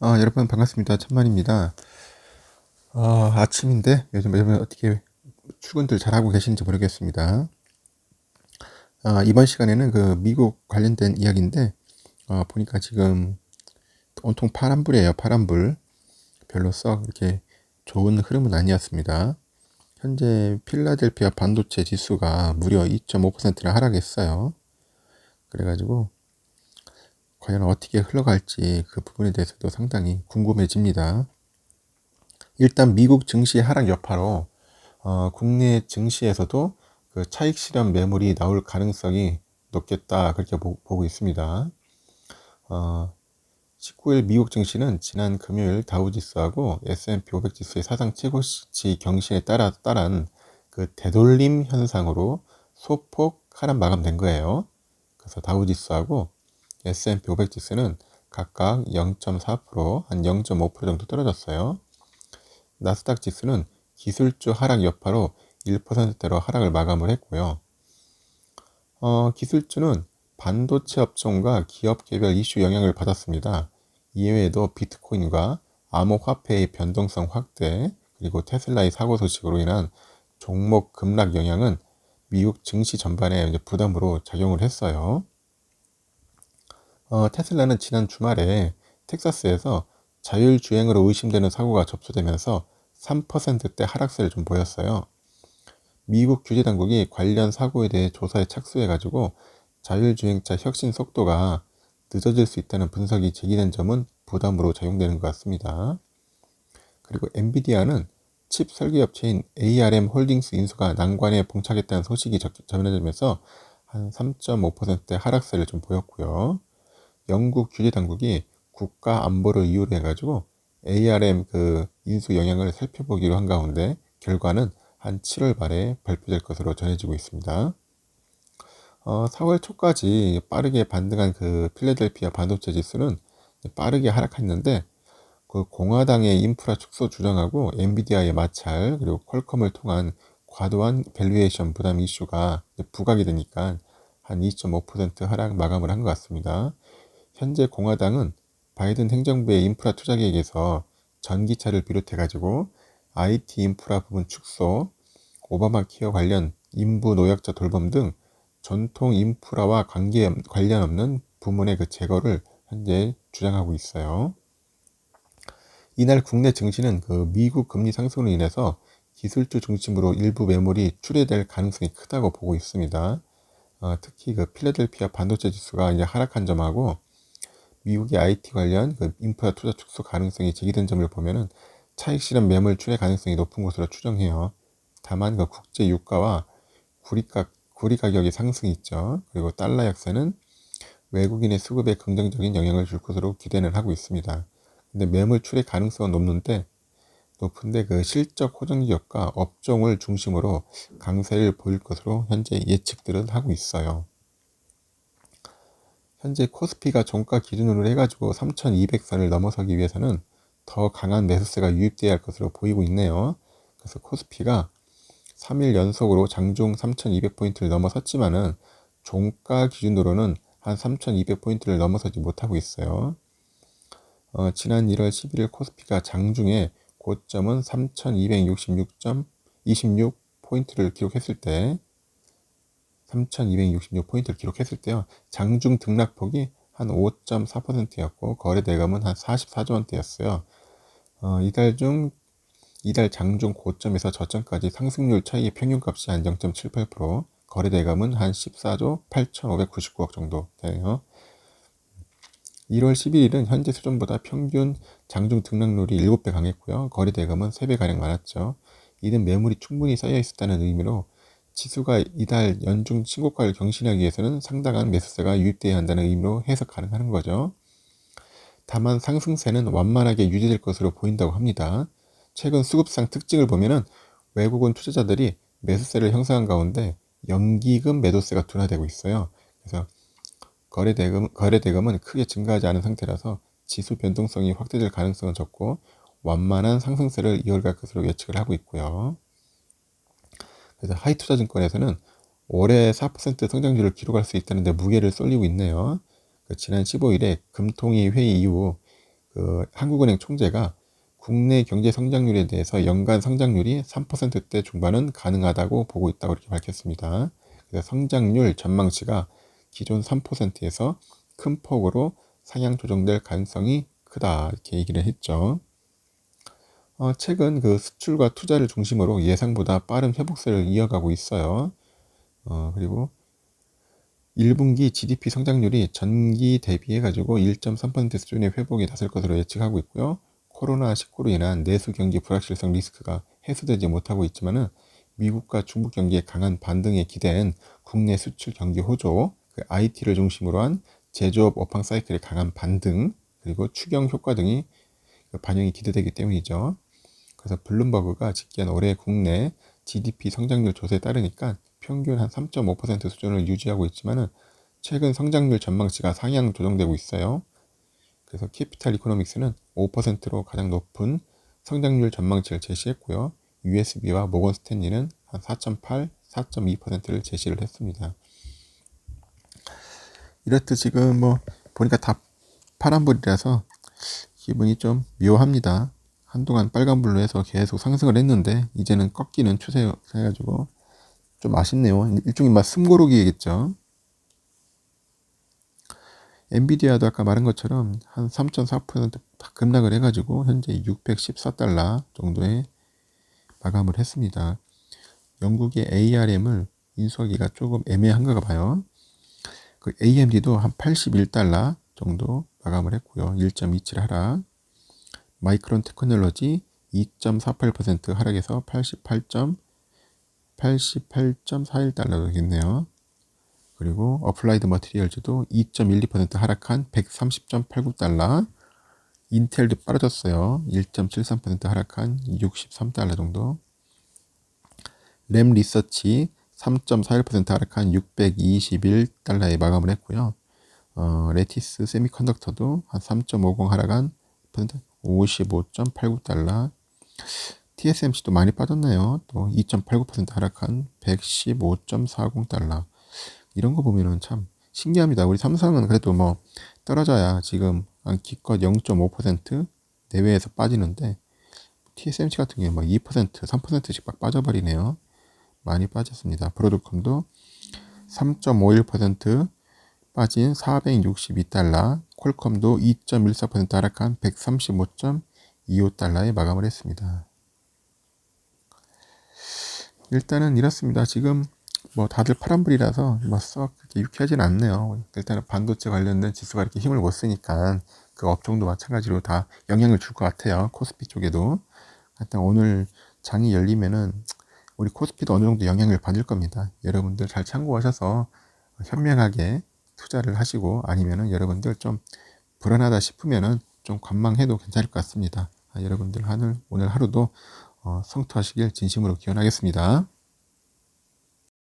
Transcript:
여러분 반갑습니다. 천만입니다. 아침인데 요즘 어떻게 출근들 잘하고 계신지 모르겠습니다. 이번 시간에는 그 미국 관련된 이야기인데 보니까 지금 온통 파란불이에요. 파란불. 별로 썩 이렇게 좋은 흐름은 아니었습니다. 현재 필라델피아 반도체 지수가 무려 2.5%나 하락했어요. 그래가지고 과연 어떻게 흘러갈지 그 부분에 대해서도 상당히 궁금해집니다. 일단 미국 증시 하락 여파로 국내 증시에서도 그 차익 실현 매물이 나올 가능성이 높겠다 그렇게 보고 있습니다. 19일 미국 증시는 지난 금요일 다우지수하고 S&P 500 지수의 사상 최고치 경신에 따른 그 되돌림 현상으로 소폭 하락 마감된 거예요. 그래서 다우지수하고 S&P 500 지수는 각각 0.4%, 한 0.5% 정도 떨어졌어요. 나스닥 지수는 기술주 하락 여파로 1%대로 하락을 마감을 했고요. 기술주는 반도체 업종과 기업 개별 이슈 영향을 받았습니다. 이외에도 비트코인과 암호화폐의 변동성 확대, 그리고 테슬라의 사고 소식으로 인한 종목 급락 영향은 미국 증시 전반에 부담으로 작용을 했어요. 테슬라는 지난 주말에 텍사스에서 자율주행으로 의심되는 사고가 접수되면서 3%대 하락세를 좀 보였어요. 미국 규제당국이 관련 사고에 대해 조사에 착수해가지고 자율주행차 혁신 속도가 늦어질 수 있다는 분석이 제기된 점은 부담으로 작용되는 것 같습니다. 그리고 엔비디아는 칩 설계업체인 ARM 홀딩스 인수가 난관에 봉착했다는 소식이 전해지면서 한 3.5%대 하락세를 좀 보였고요. 영국 규제당국이 국가 안보를 이유로 해가지고 ARM 그 인수 영향을 살펴보기로 한 가운데 결과는 한 7월 말에 발표될 것으로 전해지고 있습니다. 4월 초까지 빠르게 반등한 그 필라델피아 반도체 지수는 빠르게 하락했는데 그 공화당의 인프라 축소 주장하고 엔비디아의 마찰 그리고 퀄컴을 통한 과도한 밸류에이션 부담 이슈가 부각이 되니까 한 2.5% 하락 마감을 한 것 같습니다. 현재 공화당은 바이든 행정부의 인프라 투자 계획에서 전기차를 비롯해가지고 IT 인프라 부분 축소, 오바마 케어 관련 인부 노약자 돌봄 등 전통 인프라와 관련 없는 부문의 그 제거를 현재 주장하고 있어요. 이날 국내 증시는 그 미국 금리 상승으로 인해서 기술주 중심으로 일부 매물이 출회될 가능성이 크다고 보고 있습니다. 특히 그 필라델피아 반도체 지수가 이제 하락한 점하고 미국의 IT 관련 그 인프라 투자 축소 가능성이 제기된 점을 보면은 차익 실현 매물 출회 가능성이 높은 것으로 추정해요. 다만 그 국제 유가와 구리 가격의 상승이 있죠. 그리고 달러 약세는 외국인의 수급에 긍정적인 영향을 줄 것으로 기대는 하고 있습니다. 근데 매물 출회 가능성은 높은데 그 실적 호정 기업과 업종을 중심으로 강세를 보일 것으로 현재 예측들은 하고 있어요. 현재 코스피가 종가 기준으로 해가지고 3200선을 넘어서기 위해서는 더 강한 매수세가 유입돼야 할 것으로 보이고 있네요. 그래서 코스피가 3일 연속으로 장중 3200포인트를 넘어섰지만은 종가 기준으로는 한 3200포인트를 넘어서지 못하고 있어요. 지난 1월 11일 코스피가 장중에 고점은 3266.26포인트를 기록했을 때 3266포인트를 기록했을 때요. 장중 등락폭이 한 5.4%였고 거래 대금은 한 44조 원대였어요. 이달 장중 고점에서 저점까지 상승률 차이의 평균값이 한 0.78%, 거래 대금은 한 14조 8,599억 정도 돼요. 1월 11일은 현재 수준보다 평균 장중 등락률이 7배 강했고요. 거래 대금은 3배가량 많았죠. 이는 매물이 충분히 쌓여 있었다는 의미로 지수가 이달 연중 신고가를 경신하기 위해서는 상당한 매수세가 유입돼야 한다는 의미로 해석 가능한 거죠. 다만 상승세는 완만하게 유지될 것으로 보인다고 합니다. 최근 수급상 특징을 보면은 외국인 투자자들이 매수세를 형성한 가운데 연기금 매도세가 둔화되고 있어요. 그래서 거래대금은 크게 증가하지 않은 상태라서 지수 변동성이 확대될 가능성은 적고 완만한 상승세를 이어갈 것으로 예측을 하고 있고요. 그래서 하이투자증권에서는 올해 4% 성장률을 기록할 수 있다는데 무게를 쏠리고 있네요. 지난 15일에 금통위 회의 이후 한국은행 총재가 국내 경제 성장률에 대해서 연간 성장률이 3%대 중반은 가능하다고 보고 있다고 이렇게 밝혔습니다. 그래서 성장률 전망치가 기존 3%에서 큰 폭으로 상향 조정될 가능성이 크다 이렇게 얘기를 했죠. 최근 수출과 투자를 중심으로 예상보다 빠른 회복세를 이어가고 있어요. 그리고 1분기 GDP 성장률이 전기 대비해 가지고 1.3% 수준의 회복에 나설 것으로 예측하고 있고요. 코로나19로 인한 내수 경기 불확실성 리스크가 해소되지 못하고 있지만은 미국과 중국 경기의 강한 반등에 기대한 국내 수출 경기 호조, IT를 중심으로 한 제조업 업황 사이클의 강한 반등, 그리고 추경 효과 등이 반영이 기대되기 때문이죠. 그래서 블룸버그가 집계한 올해 국내 GDP 성장률 조사에 따르니까 평균 한 3.5% 수준을 유지하고 있지만은 최근 성장률 전망치가 상향 조정되고 있어요. 그래서 캐피탈 이코노믹스는 5%로 가장 높은 성장률 전망치를 제시했고요. USB와 모건 스탠리는 한 4.8, 4.2%를 제시를 했습니다. 이렇듯 지금 보니까 다 파란불이라서 기분이 좀 묘합니다. 한동안 빨간불로 해서 계속 상승을 했는데 이제는 꺾이는 추세여가지고 좀 아쉽네요. 일종의 숨고르기겠죠. 엔비디아도 아까 말한 것처럼 한 3.4% 급락을 해가지고 현재 614달러 정도에 마감을 했습니다. 영국의 ARM을 인수하기가 조금 애매한가 봐요. AMD도 한 81달러 정도 마감을 했고요. 1.27 하락. 마이크론 테크놀로지 2.48% 하락해서 88.41달러 되겠네요. 그리고 어플라이드 머티리얼즈도 2.12% 하락한 130.89달러. 인텔도 빠져졌어요. 1.73% 하락한 63달러 정도. 램 리서치 3.41% 하락한 621달러에 마감을 했고요. 레티스 세미컨덕터도 한 3.50 하락한 55.89달러. TSMC도 많이 빠졌네요. 또 2.89% 하락한 115.40달러. 이런 거 보면은 참 신기합니다. 우리 삼성은 그래도 떨어져야 지금 기껏 0.5% 내외에서 빠지는데 TSMC 같은 경우에 2%, 3%씩 막 빠져버리네요. 많이 빠졌습니다. 브로드컴도 3.51% 빠진 462달러, 퀄컴도 2.14% 하락한 135.25달러에 마감을 했습니다. 일단은 이렇습니다. 지금 다들 파란불이라서 썩 그렇게 유쾌하진 않네요. 일단은 반도체 관련된 지수가 이렇게 힘을 못 쓰니까 그 업종도 마찬가지로 다 영향을 줄 것 같아요. 코스피 쪽에도. 일단 오늘 장이 열리면은 우리 코스피도 어느 정도 영향을 받을 겁니다. 여러분들 잘 참고하셔서 현명하게 투자를 하시고 아니면은 여러분들 좀 불안하다 싶으면은 좀 관망해도 괜찮을 것 같습니다. 여러분들 오늘 하루도 성투하시길 진심으로 기원하겠습니다.